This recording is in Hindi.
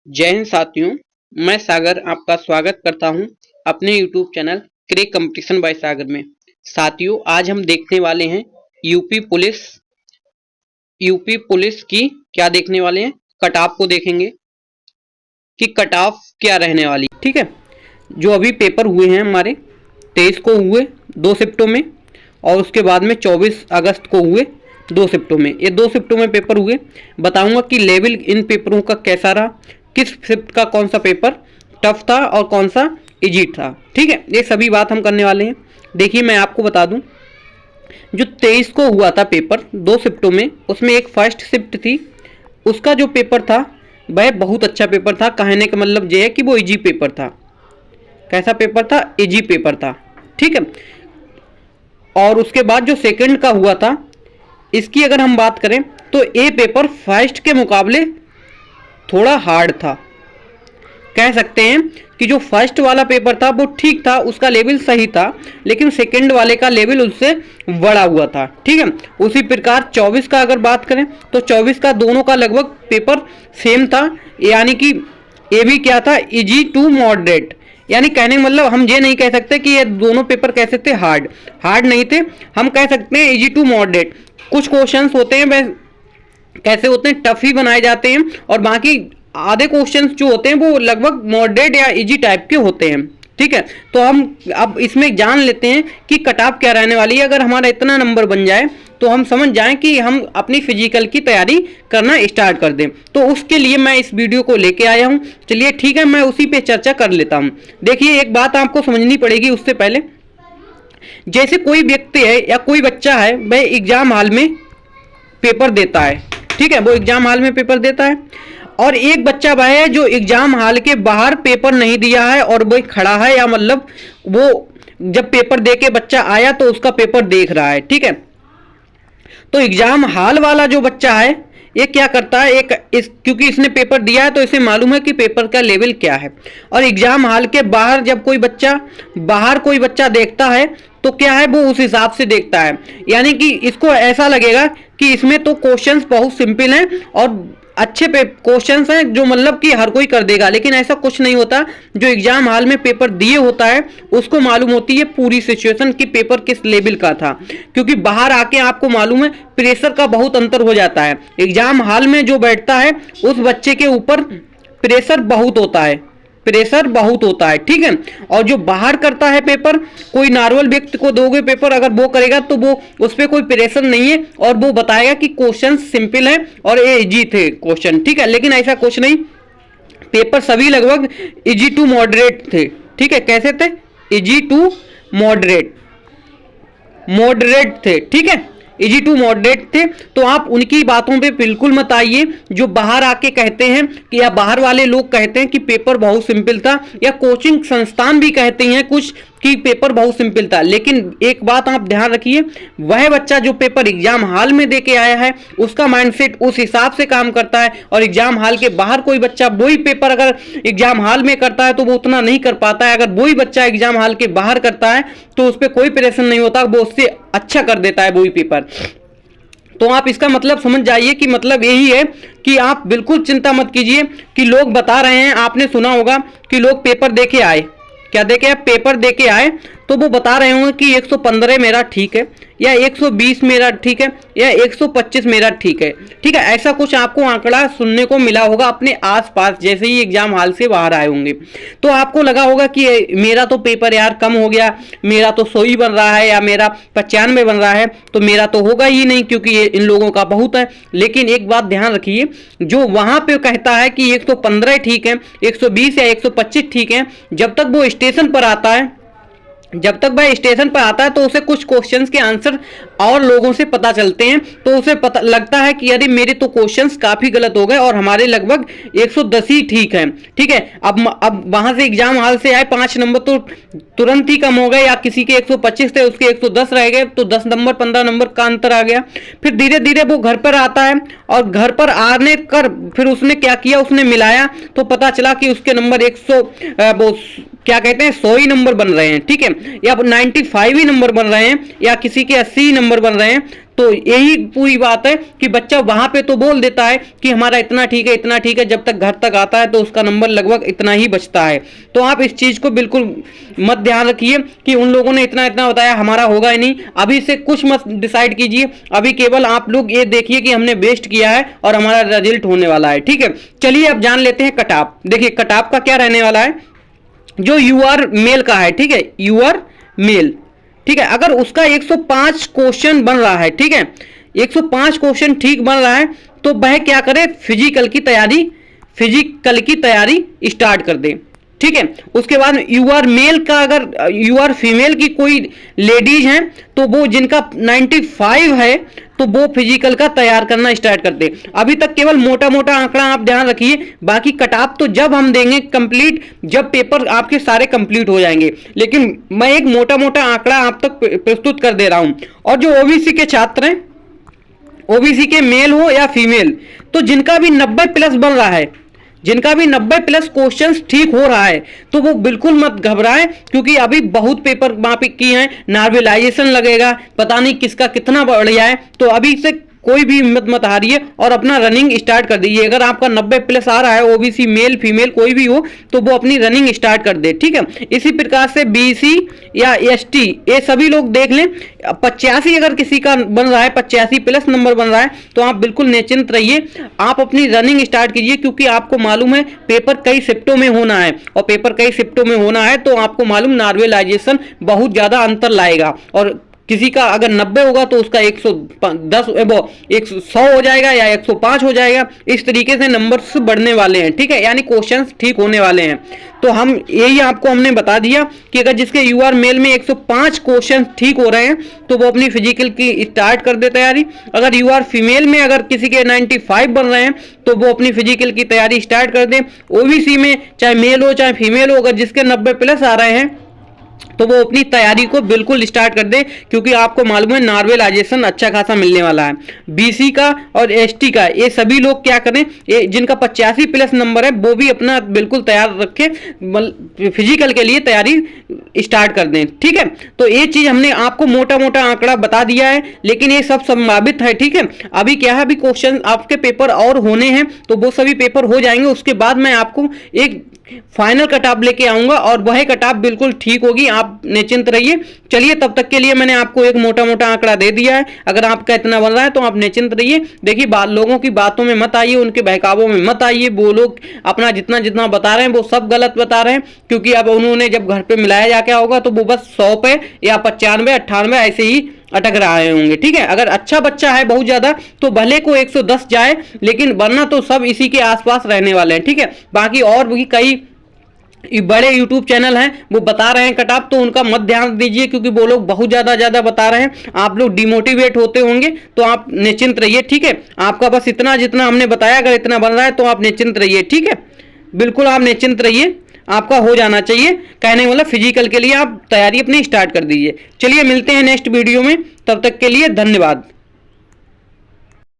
जय हिंद साथियों, मैं सागर आपका स्वागत करता हूं अपने YouTube channel crack competition by Sagar में। साथियों, आज हम देखने वाले हैं यूपी पुलिस की क्या देखने वाले हैं, कट ऑफ को देखेंगे कि कट ऑफ क्या रहने वाली। ठीक है, जो अभी पेपर हुए हैं हमारे 23 को हुए 2 शिफ्टों में और उसके बाद में 24 अगस्त को हुए 2 शिफ्टों में। ये 2 शिफ्टों में पेपर हुए। बताऊंगा कि लेवल इन पेपरों का कैसा रहा, किस शिफ्ट का कौन सा पेपर टफ था और कौन सा इजी था। ठीक है, ये सभी बात हम करने वाले हैं। देखिए, मैं आपको बता दूं, जो 23 को हुआ था पेपर 2 शिफ्टों में, उसमें एक फर्स्ट शिफ्ट थी। उसका जो पेपर था वह बहुत अच्छा पेपर था। कहने का मतलब यह है कि वो इजी पेपर था। कैसा पेपर था? इजी पेपर था। ठीक है, और उसके बाद जो सेकंड का हुआ था, इसकी अगर हम बात करें तो ये पेपर फर्स्ट के मुकाबले थोड़ा हार्ड था। कह सकते हैं कि जो फर्स्ट वाला पेपर था वो ठीक था, उसका लेवल सही था, लेकिन सेकंड वाले का लेवल उससे बड़ा हुआ था। ठीक है, उसी प्रकार 24 का अगर बात करें तो 24 का दोनों का लगभग पेपर सेम था। यानी कि ये भी क्या था, इजी टू मॉडरेट। यानी कहने का मतलब हम ये नहीं कह सकते कि ये दोनों पेपर कैसे थे, हार्ड नहीं थे। हम कह सकते हैं इजी टू मॉडरेट। कुछ क्वेश्चंस होते हैं वह कैसे होते हैं, टफ ही बनाए जाते हैं, और बाकी आधे क्वेश्चंस जो होते हैं वो लगभग मॉडरेट या इजी टाइप के होते हैं। ठीक है, तो हम अब इसमें जान लेते हैं कि कट ऑफ क्या रहने वाली है। अगर हमारा इतना नंबर बन जाए तो हम समझ जाएं कि हम अपनी फिजिकल की तैयारी करना स्टार्ट कर दें। तो उसके लिए मैं इस वीडियो को लेके आया हूं। चलिए ठीक है, मैं उसी पे चर्चा कर लेता हूं। देखिए, एक बात आपको समझनी पड़ेगी उससे पहले। जैसे कोई व्यक्ति है या कोई बच्चा है, वह एग्जाम हॉल में पेपर देता है। ठीक है, वो एग्जाम हॉल में पेपर देता है, और एक बच्चा वह है जो एग्जाम हॉल के बाहर पेपर नहीं दिया है और वो खड़ा है, या मतलब वो जब पेपर दे के बच्चा आया तो उसका पेपर देख रहा है। ठीक है, तो एग्जाम हॉल वाला जो बच्चा है ये क्या करता है, क्योंकि इसने पेपर दिया है तो इसे मालूम है कि पेपर का लेवल क्या है। और एग्जाम हॉल के बाहर जब कोई बच्चा देखता है तो क्या है, वो उस हिसाब से देखता है। यानी कि इसको ऐसा लगेगा कि इसमें तो क्वेश्चंस बहुत सिंपल हैं और अच्छे क्वेश्चंस हैं, जो मतलब कि हर कोई कर देगा। लेकिन ऐसा कुछ नहीं होता। जो एग्जाम हॉल में पेपर दिए होता है उसको मालूम होती है पूरी सिचुएशन कि पेपर किस लेवल का था। क्योंकि बाहर आके आपको मालूम है प्रेशर का बहुत अंतर हो जाता है। एग्जाम हॉल में जो बैठता है उस बच्चे के ऊपर प्रेशर बहुत होता है। ठीक है, और जो बाहर करता है पेपर, कोई नॉर्मल व्यक्ति को दोगे पेपर, अगर वो करेगा तो वो उस पर कोई प्रेशर नहीं है और वो बताएगा कि क्वेश्चन सिंपल है और ये इजी थे क्वेश्चन। ठीक है, लेकिन ऐसा कुछ नहीं। पेपर सभी लगभग इजी टू मॉडरेट थे। ठीक है, कैसे थे? इजी टू मॉडरेट थे। ठीक है, इजी टू मॉडरेट थे। तो आप उनकी बातों पे बिल्कुल मत आइए जो बाहर आके कहते हैं कि, या बाहर वाले लोग कहते हैं कि पेपर बहुत सिंपल था, या कोचिंग संस्थान भी कहते हैं कुछ कि पेपर बहुत सिंपल था। लेकिन एक बात आप ध्यान रखिए, वह बच्चा जो पेपर एग्जाम हॉल में देके आया है उसका माइंडसेट उस हिसाब से काम करता है, और एग्जाम हॉल के बाहर कोई बच्चा वही पेपर अगर एग्जाम हॉल में करता है तो वो उतना नहीं कर पाता है। अगर वही बच्चा एग्जाम हॉल के बाहर करता है तो उस पर कोई प्रेशर नहीं होता, वो उससे अच्छा कर देता है वही पेपर। तो आप इसका मतलब समझ जाइए कि मतलब यही है कि आप बिल्कुल चिंता मत कीजिए कि लोग बता रहे हैं। आपने सुना होगा कि लोग पेपर देके आए, क्या देके आए? पेपर देके आए, तो वो बता रहे होंगे कि 115 मेरा ठीक है, या 120 मेरा ठीक है, या 125 मेरा ठीक है। ठीक है, ऐसा कुछ आपको आंकड़ा सुनने को मिला होगा अपने आसपास जैसे ही एग्जाम हॉल से बाहर आए होंगे। तो आपको लगा होगा कि मेरा तो पेपर यार कम हो गया, मेरा तो 100 ही बन रहा है, या मेरा 95 बन रहा है, तो मेरा तो होगा ही नहीं क्योंकि ये इन लोगों का बहुत है। लेकिन एक बात ध्यान रखिए, जो वहां पे कहता है कि 115 ठीक है, 120 या 125 ठीक है, जब तक वो स्टेशन पर आता है, तो उसे कुछ क्वेश्चंस के आंसर और लोगों से पता चलते हैं। तो उसे पता लगता है कि अरे मेरे तो क्वेश्चंस काफी गलत हो गए और हमारे लगभग 110 ही ठीक है। ठीक है, अब वहां से एग्जाम हॉल से आए 5 नंबर तो तुरंत ही कम हो गए, या किसी के 125 थे उसके 110 रह गए, तो 10 नंबर 15 नंबर का अंतर आ गया। फिर धीरे धीरे वो घर पर आता है, और घर पर आने कर फिर उसने क्या किया, उसने मिलाया तो पता चला कि उसके नंबर 100 ही नंबर बन रहे हैं। ठीक है, या 95 ही नंबर बन रहे हैं, या किसी के 80 नंबर बन रहे हैं। तो यही पूरी बात है कि बच्चा वहां पे तो बोल देता है कि हमारा इतना ठीक है, इतना ठीक है, जब तक घर तक आता है तो उसका नंबर लगभग इतना ही बचता है। तो आप इस चीज को बिल्कुल मत ध्यान रखिए कि उन लोगों ने इतना इतना बताया, हमारा होगा ही नहीं। अभी से कुछ मत डिसाइड कीजिए, अभी केवल आप लोग ये देखिए कि हमने बेस्ट किया है और हमारा रिजल्ट होने वाला है। ठीक है, चलिए अब जान लेते हैं कट ऑफ। देखिए कट ऑफ का क्या रहने वाला है, जो यूआर मेल का है, ठीक है, यूआर मेल, ठीक है, अगर उसका 105 क्वेश्चन बन रहा है, ठीक है, 105 क्वेश्चन ठीक बन रहा है, तो वह क्या करे, फिजिकल की तैयारी स्टार्ट कर दे। ठीक है, उसके बाद यूआर मेल का, अगर यूआर फीमेल की कोई लेडीज हैं तो वो जिनका 95 है तो वो फिजिकल का तैयार करना स्टार्ट कर दे। अभी तक केवल मोटा मोटा आंकड़ा आप ध्यान रखिए, बाकी कट ऑफ तो जब हम देंगे कंप्लीट, जब पेपर आपके सारे कंप्लीट हो जाएंगे, लेकिन मैं एक मोटा मोटा आंकड़ा आप तक प्रस्तुत कर दे रहा हूं। और जो ओबीसी के छात्र हैं, ओबीसी के मेल हो या फीमेल, तो जिनका भी 90 प्लस बन रहा है, जिनका भी 90 प्लस क्वेश्चंस ठीक हो रहा है, तो वो बिल्कुल मत घबराएं, क्योंकि अभी बहुत पेपर वहां पे किए हैं, नॉर्मलाइजेशन लगेगा, पता नहीं किसका कितना बढ़िया है। तो अभी से कोई भी हिम्मत मत हारिए और अपना रनिंग स्टार्ट कर दीजिए। अगर आपका 90 प्लस आ रहा है, ओबीसी मेल फीमेल कोई भी हो, तो वो अपनी रनिंग स्टार्ट कर दे। ठीक है, इसी प्रकार से बीसी या एसटी, ये सभी लोग देख लें, 85 अगर किसी का बन रहा है, 85 प्लस नंबर बन रहा है, तो आप बिल्कुल निश्चिंत रहिए, आप अपनी रनिंग स्टार्ट कीजिए, क्योंकि आपको मालूम है पेपर कई शिफ्टों में होना है, और पेपर कई शिफ्टों में होना है तो आपको मालूम नॉर्मलाइजेशन बहुत ज्यादा अंतर लाएगा। और किसी का अगर 90 होगा तो उसका 110 100 हो जाएगा या 105 हो जाएगा, इस तरीके से नंबर्स बढ़ने वाले हैं। ठीक है, यानी क्वेश्चंस ठीक होने वाले हैं। तो हम यही आपको हमने बता दिया कि अगर जिसके यूआर मेल में 105 क्वेश्चन ठीक हो रहे हैं तो वो अपनी फिजिकल की स्टार्ट कर दे तैयारी। अगर यूआर फीमेल में अगर किसी के 95 बन रहे हैं तो वो अपनी फिजिकल की तैयारी स्टार्ट कर दे। ओबीसी में चाहे मेल हो चाहे फीमेल हो, अगर जिसके 90 प्लस आ रहे हैं तो वो अपनी तैयारी को बिल्कुल स्टार्ट कर दे, क्योंकि आपको मालूम है नॉर्मलाइजेशन अच्छा खासा मिलने वाला है। बीसी का और एसटी का, ये सभी लोग क्या करें, ये जिनका 85 प्लस नंबर है वो भी अपना बिल्कुल तैयार रखें, फिजिकल के लिए तैयारी स्टार्ट कर दें। ठीक है, तो ये चीज हमने आपको मोटा मोटा आंकड़ा बता दिया है, लेकिन ये सब संभावित है। ठीक है, अभी क्या है, अभी क्वेश्चन आपके पेपर और होने हैं, तो वो सभी पेपर हो जाएंगे, उसके बाद मैं आपको एक फाइनल कट ऑफ लेके आऊंगा और वह कट ऑफ बिल्कुल ठीक होगी, आप निश्चिंत रहिए। चलिए, तब तक के लिए मैंने आपको एक मोटा मोटा आंकड़ा दे दिया है, अगर आपका इतना बन रहा है तो आप निश्चिंत रहिए। देखिए, लोगों की बातों में मत आइए, उनके बहकावों में मत आइए, वो लोग अपना जितना जितना बता रहे हैं वो सब गलत बता रहे हैं, क्योंकि अब उन्होंने जब घर पे मिलाया जा क्या होगा तो वो बस 100 पे या 95 98 ऐसे ही अटक रहे होंगे। ठीक है, अगर अच्छा बच्चा है बहुत ज्यादा तो भले को 110 जाए, लेकिन वरना तो सब इसी के आसपास रहने वाले हैं। ठीक है, बाकी और भी कई बड़े YouTube चैनल हैं वो बता रहे हैं कट ऑफ, तो उनका मत ध्यान दीजिए, क्योंकि वो लोग बहुत ज्यादा बता रहे हैं, आप लोग डिमोटिवेट होते होंगे, तो आप निश्चिंत रहिए। ठीक है, आपका बस इतना जितना हमने बताया, अगर इतना बन रहा है तो आप निश्चिंत रहिए। ठीक है, बिल्कुल आप निश्चिंत रहिए, आपका हो जाना चाहिए। कहने वाला फिजिकल के लिए आप तैयारी अपनी स्टार्ट कर दीजिए। चलिए, मिलते हैं नेक्स्ट वीडियो में, तब तक के लिए धन्यवाद।